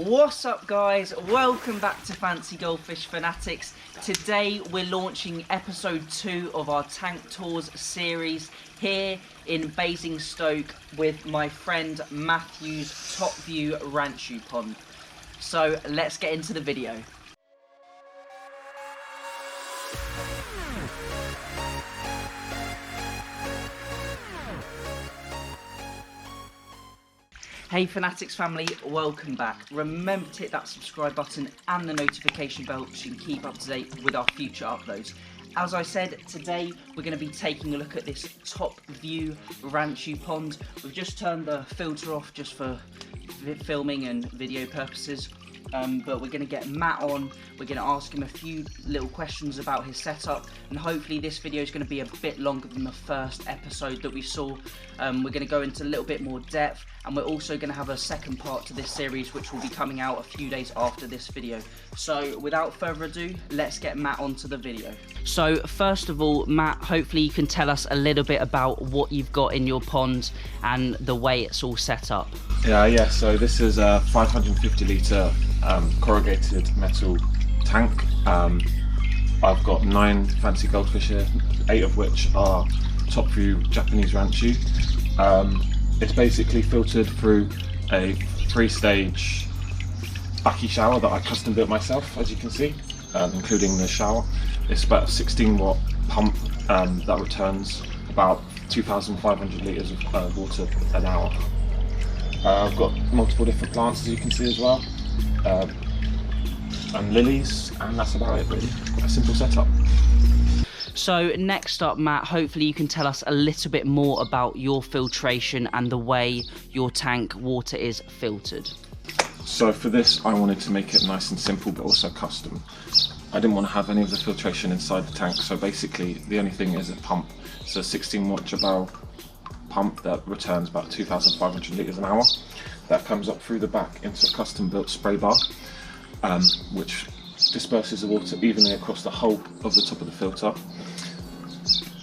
What's up guys, welcome back to Fancy Goldfish Fanatics. Today we're launching episode 2 of our tank tours series here in Basingstoke with my friend Matthew's Top View Ranchu Pond. So let's get into the video. Hey Fanatics family, welcome back. Remember to hit that subscribe button and the notification bell so you can keep up to date with our future uploads. As I said, today we're going to be taking a look at this Top View Ranchu Pond. We've just turned the filter off just for filming and video purposes. But we're going to get Matt on, we're going to ask him a few little questions about his setup, and hopefully this video is going to be a bit longer than the first episode that we saw. We're going to go into a little bit more depth, and we're also going to have a second part to this series which will be coming out a few days after this video. So without further ado, let's get Matt onto the video. So first of all, Matt, hopefully you can tell us a little bit about what you've got in your pond and the way it's all set up. Yeah, so this is a 550 litre corrugated metal tank. I've got 9 fancy goldfish here, 8 of which are Top View Japanese Ranchu. It's basically filtered through a 3-stage Baki shower that I custom built myself, as you can see, including the shower. It's about a 16 watt pump that returns about 2,500 litres of water an hour. I've got multiple different plants, as you can see as well, and lilies, and that's about it really. A simple setup. So next up, Matt, hopefully you can tell us a little bit more about your filtration and the way your tank water is filtered. So for this I wanted to make it nice and simple but also custom. I didn't want to have any of the filtration inside the tank, so basically the only thing is a pump. It's a 16 watt barrel pump that returns about 2,500 litres an hour. That comes up through the back into a custom built spray bar, which disperses the water evenly across the whole of the top of the filter.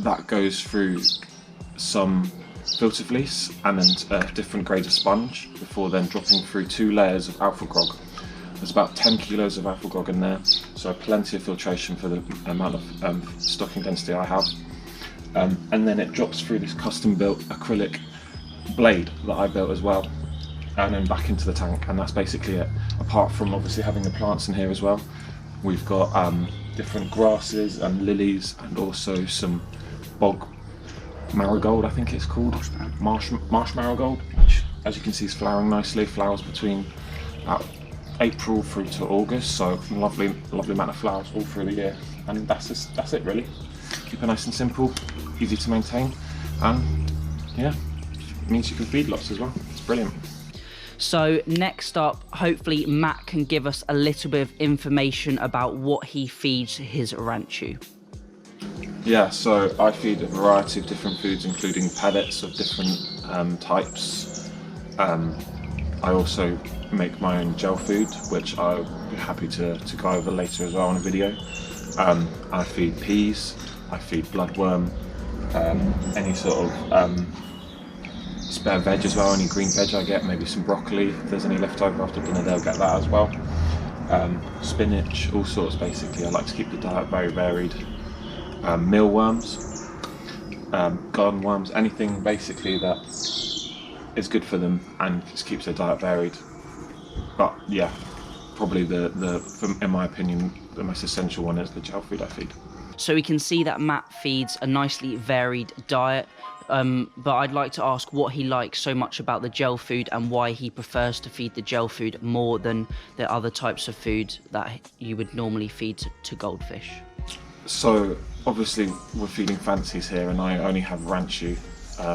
That goes through some filter fleece and then a different grade of sponge before then dropping through 2 layers of alpha grog. There's about 10 kilos of alpha grog in there, so plenty of filtration for the amount of stocking density I have. And then it drops through this custom built acrylic blade that I built as well, and then back into the tank, and that's basically it. Apart from obviously having the plants in here as well, we've got different grasses and lilies, and also some bog marigold, I think it's called, marsh marigold, which as you can see is flowering nicely. Flowers between about April through to August, so lovely amount of flowers all through the year. And that's it really. Keep it nice and simple, easy to maintain, and yeah, it means you can feed lots as well. It's brilliant. So next up, hopefully Matt can give us a little bit of information about what he feeds his ranchu. Yeah, so I feed a variety of different foods, including pellets of different types. I also make my own gel food, which I'll be happy to go over later as well in a video. I feed peas, I feed bloodworm, any sort of spare veg as well, any green veg I get, maybe some broccoli. If there's any left over after dinner, they'll get that as well. Spinach, all sorts basically. I like to keep the diet very varied. Mealworms, garden worms, anything basically that is good for them and just keeps their diet varied. But yeah, probably in my opinion, the most essential one is the gel food I feed. So we can see that Matt feeds a nicely varied diet, but I'd like to ask what he likes so much about the gel food and why he prefers to feed the gel food more than the other types of food that you would normally feed to goldfish. So obviously we're feeding fancies here, and I only have ranchu.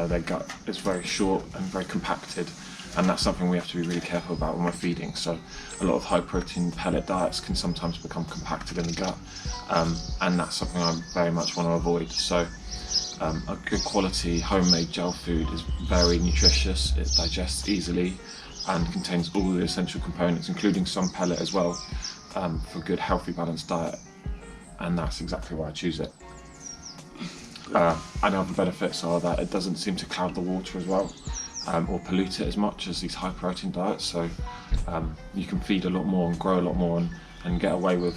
Their gut is very short and very compacted, and that's something we have to be really careful about when we're feeding. So a lot of high protein pellet diets can sometimes become compacted in the gut, and that's something I very much want to avoid. So a good quality homemade gel food is very nutritious, it digests easily and contains all the essential components, including some pellet as well, for a good healthy balanced diet, and that's exactly why I choose it. And other benefits are that it doesn't seem to cloud the water as well. or pollute it as much as these high protein diets. So you can feed a lot more and grow a lot more and get away with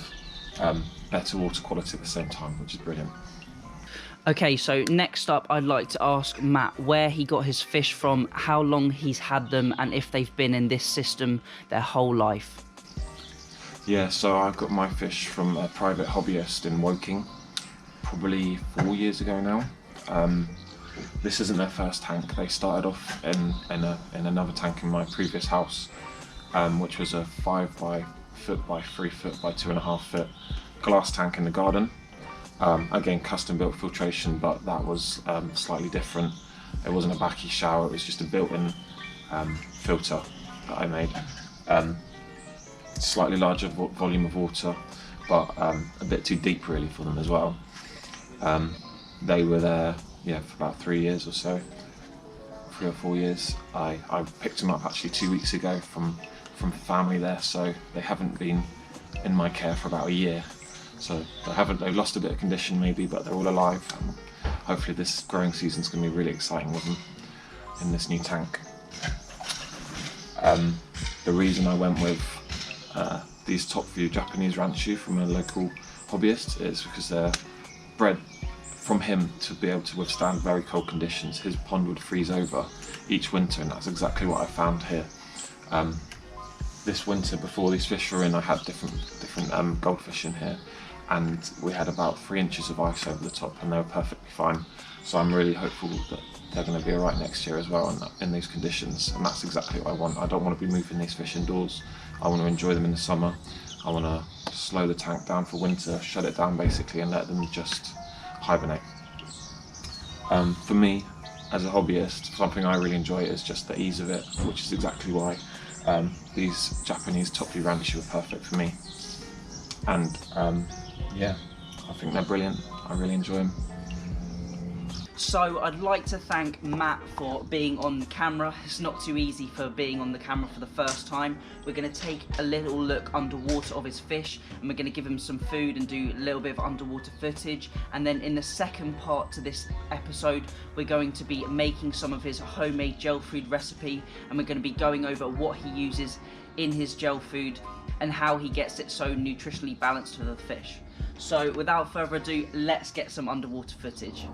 better water quality at the same time, which is brilliant. Okay, so next up I'd like to ask Matt where he got his fish from, how long he's had them, and if they've been in this system their whole life. Yeah, so I got my fish from a private hobbyist in Woking, probably 4 years ago now. This isn't their first tank. They started off in another tank in my previous house, which was a 5 foot by 3 foot by 2.5 foot glass tank in the garden. Again, custom built filtration, but that was slightly different. It wasn't a backy shower, it was just a built-in filter that I made. Slightly larger volume of water, but a bit too deep really for them as well. They were there, for about 3 years or so, 3 or 4 years. I picked them up actually 2 weeks ago from family there, so they haven't been in my care for about a year. So they've lost a bit of condition maybe, but they're all alive. Hopefully this growing season's going to be really exciting with them in this new tank. The reason I went with these top view Japanese ranchu from a local hobbyist is because they're bred from him to be able to withstand very cold conditions. His pond would freeze over each winter, and that's exactly what I found here. This winter, before these fish were in, I had different goldfish in here, and we had about 3 inches of ice over the top, and they were perfectly fine. So I'm really hopeful that they're going to be alright next year as well in these conditions, and that's exactly what I want. I don't want to be moving these fish indoors. I want to enjoy them in the summer. I want to slow the tank down for winter, shut it down basically, and let them just hibernate. For me, as a hobbyist, something I really enjoy is just the ease of it, which is exactly why these Japanese top view ranchu are perfect for me. And I think they're brilliant. I really enjoy them. So I'd like to thank Matt for being on camera. It's not too easy for being on the camera for the first time. We're going to take a little look underwater of his fish, and we're going to give him some food and do a little bit of underwater footage. And then in the second part to this episode, we're going to be making some of his homemade gel food recipe, and we're going to be going over what he uses in his gel food and how he gets it so nutritionally balanced for the fish. So without further ado, let's get some underwater footage.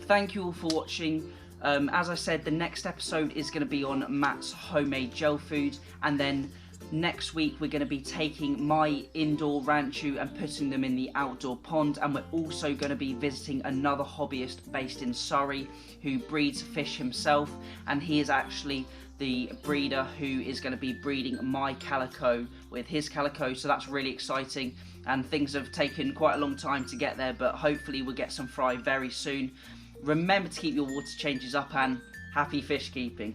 thank you all for watching. As I said, the next episode is going to be on Matt's homemade gel food, and then next week we're going to be taking my indoor ranchu and putting them in the outdoor pond, and we're also going to be visiting another hobbyist based in Surrey who breeds fish himself, and he is actually the breeder who is going to be breeding my calico with his calico, so that's really exciting, and things have taken quite a long time to get there, but hopefully we'll get some fry very soon. Remember to keep your water changes up, and happy fish keeping.